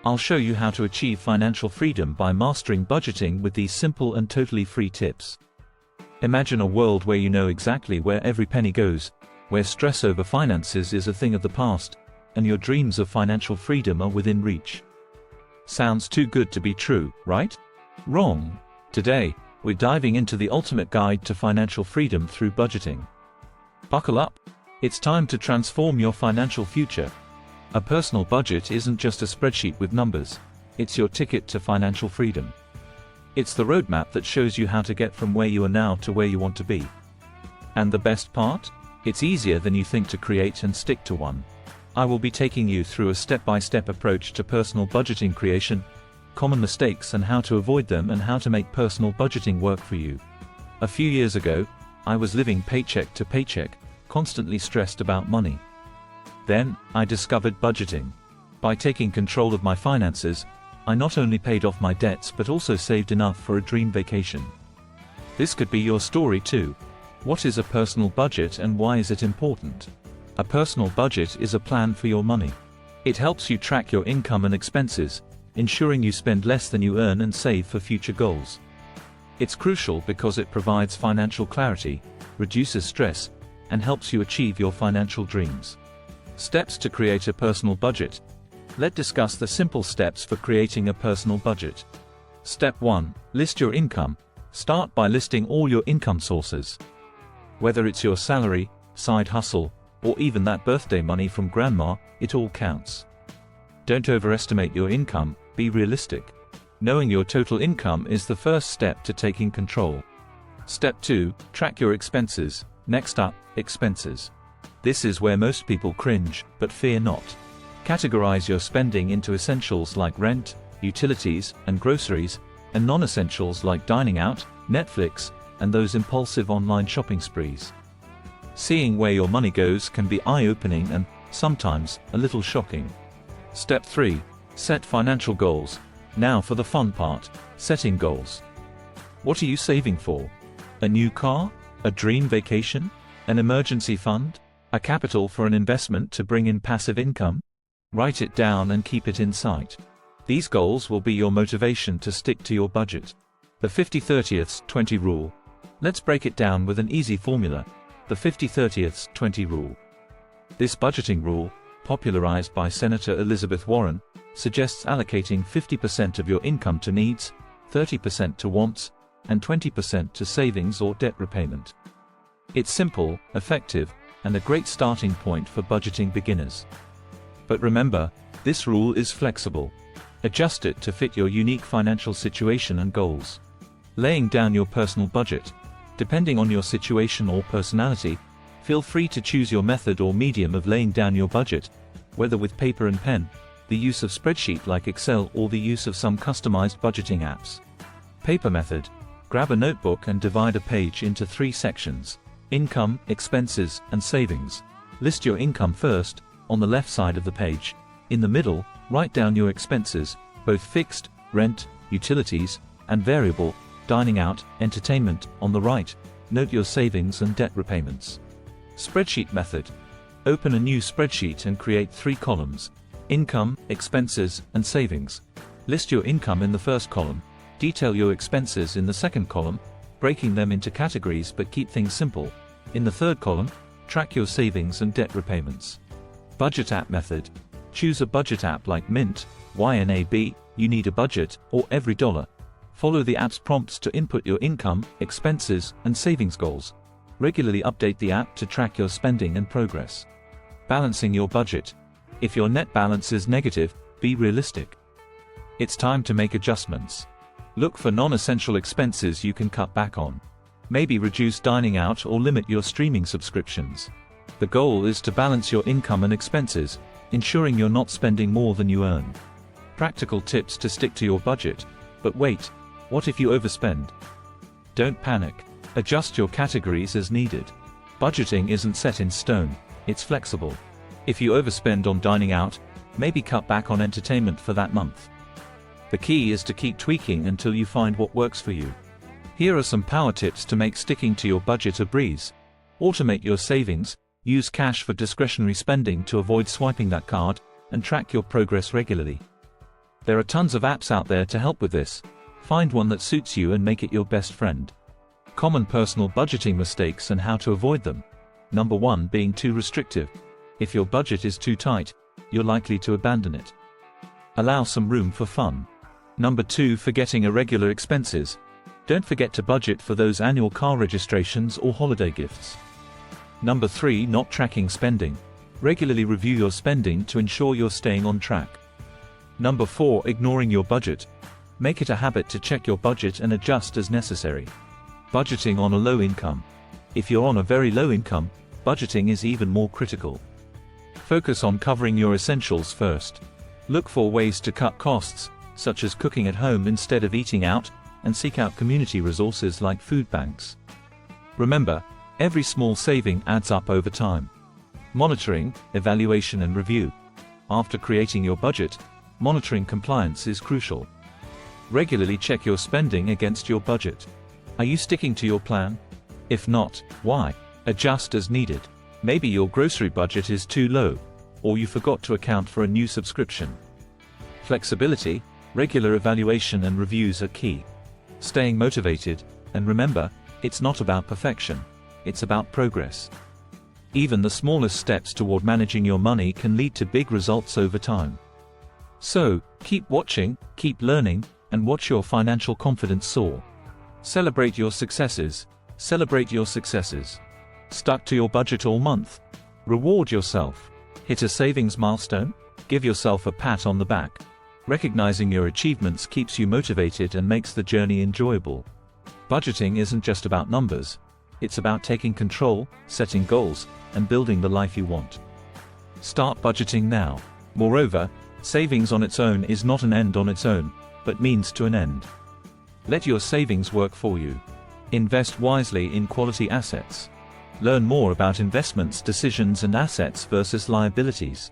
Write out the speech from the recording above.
I'll show you how to achieve financial freedom by mastering budgeting with these simple and totally free tips. Imagine a world where you know exactly where every penny goes, where stress over finances is a thing of the past, and your dreams of financial freedom are within reach. Sounds too good to be true, right? Wrong. Today, we're diving into the ultimate guide to financial freedom through budgeting. Buckle up. It's time to transform your financial future. A personal budget isn't just a spreadsheet with numbers. It's your ticket to financial freedom. It's the roadmap that shows you how to get from where you are now to where you want to be. And the best part? It's easier than you think to create and stick to one. I will be taking you through a step-by-step approach to personal budgeting creation, common mistakes and how to avoid them, and how to make personal budgeting work for you. A few years ago, I was living paycheck to paycheck, constantly stressed about money. Then, I discovered budgeting. By taking control of my finances, I not only paid off my debts but also saved enough for a dream vacation. This could be your story too. What is a personal budget and why is it important? A personal budget is a plan for your money. It helps you track your income and expenses, ensuring you spend less than you earn and save for future goals. It's crucial because it provides financial clarity, reduces stress, and helps you achieve your financial dreams. Steps to create a personal budget. Let's discuss the simple steps for creating a personal budget. Step 1. List your income. Start by listing all your income sources. Whether it's your salary, side hustle, or even that birthday money from grandma, it all counts. Don't overestimate your income, be realistic. Knowing your total income is the first step to taking control. Step 2. Track your expenses. Next up, expenses. This is where most people cringe, but fear not. Categorize your spending into essentials like rent, utilities, and groceries, and non-essentials like dining out, Netflix, and those impulsive online shopping sprees. Seeing where your money goes can be eye-opening and, sometimes, a little shocking. Step 3. Set financial goals. Now for the fun part, setting goals. What are you saving for? A new car? A dream vacation? An emergency fund? A capital for an investment to bring in passive income? Write it down and keep it in sight. These goals will be your motivation to stick to your budget. The 50-30-20 rule. Let's break it down with an easy formula. The 50-30-20 rule. This budgeting rule, popularized by Senator Elizabeth Warren, suggests allocating 50% of your income to needs, 30% to wants, and 20% to savings or debt repayment. It's simple, effective, and a great starting point for budgeting beginners. But remember, this rule is flexible. Adjust it to fit your unique financial situation and goals. Laying down your personal budget. Depending on your situation or personality, feel free to choose your method or medium of laying down your budget, whether with paper and pen, the use of spreadsheet like Excel, or the use of some customized budgeting apps. Paper method. Grab a notebook and divide a page into 3 sections: income, expenses, and savings. List your income first, on the left side of the page. In the middle, write down your expenses, both fixed, rent, utilities, and variable, dining out, entertainment. On the right, note your savings and debt repayments. Spreadsheet method. Open a new spreadsheet and create 3 columns: income, expenses, and savings. List your income in the first column, detail your expenses in the second column, breaking them into categories but keep things simple. In the third column, track your savings and debt repayments. Budget app method. Choose a budget app like Mint, YNAB, You Need a Budget, or Every Dollar. Follow the app's prompts to input your income, expenses, and savings goals. Regularly update the app to track your spending and progress. Balancing your budget. If your net balance is negative, be realistic. It's time to make adjustments. Look for non-essential expenses you can cut back on. Maybe reduce dining out or limit your streaming subscriptions. The goal is to balance your income and expenses, ensuring you're not spending more than you earn. Practical tips to stick to your budget. But wait, what if you overspend? Don't panic. Adjust your categories as needed. Budgeting isn't set in stone, it's flexible. If you overspend on dining out, maybe cut back on entertainment for that month. The key is to keep tweaking until you find what works for you. Here are some power tips to make sticking to your budget a breeze. Automate your savings, use cash for discretionary spending to avoid swiping that card, and track your progress regularly. There are tons of apps out there to help with this. Find one that suits you and make it your best friend. Common personal budgeting mistakes and how to avoid them. Number 1, being too restrictive. If your budget is too tight, you're likely to abandon it. Allow some room for fun. Number 2, forgetting irregular expenses. Don't forget to budget for those annual car registrations or holiday gifts. Number 3, not tracking spending. Regularly review your spending to ensure you're staying on track. Number 4, ignoring your budget. Make it a habit to check your budget and adjust as necessary. Budgeting on a low income. If you're on a very low income, budgeting is even more critical. Focus on covering your essentials first. Look for ways to cut costs, such as cooking at home instead of eating out, and seek out community resources like food banks. Remember, every small saving adds up over time. Monitoring, evaluation and review. After creating your budget, monitoring compliance is crucial. Regularly check your spending against your budget. Are you sticking to your plan? If not, why? Adjust as needed. Maybe your grocery budget is too low, or you forgot to account for a new subscription. Flexibility, regular evaluation and reviews are key. Staying motivated, and remember, it's not about perfection, it's about progress. Even the smallest steps toward managing your money can lead to big results over time. So, keep watching, keep learning, and watch your financial confidence soar. Celebrate your successes. Celebrate your successes. Stuck to your budget all month? Reward yourself. Hit a savings milestone? Give yourself a pat on the back. Recognizing your achievements keeps you motivated and makes the journey enjoyable. Budgeting isn't just about numbers. It's about taking control, setting goals, and building the life you want. Start budgeting now. Moreover, savings on its own is not an end on its own, but means to an end. Let your savings work for you. Invest wisely in quality assets. Learn more about investments, decisions and assets versus liabilities.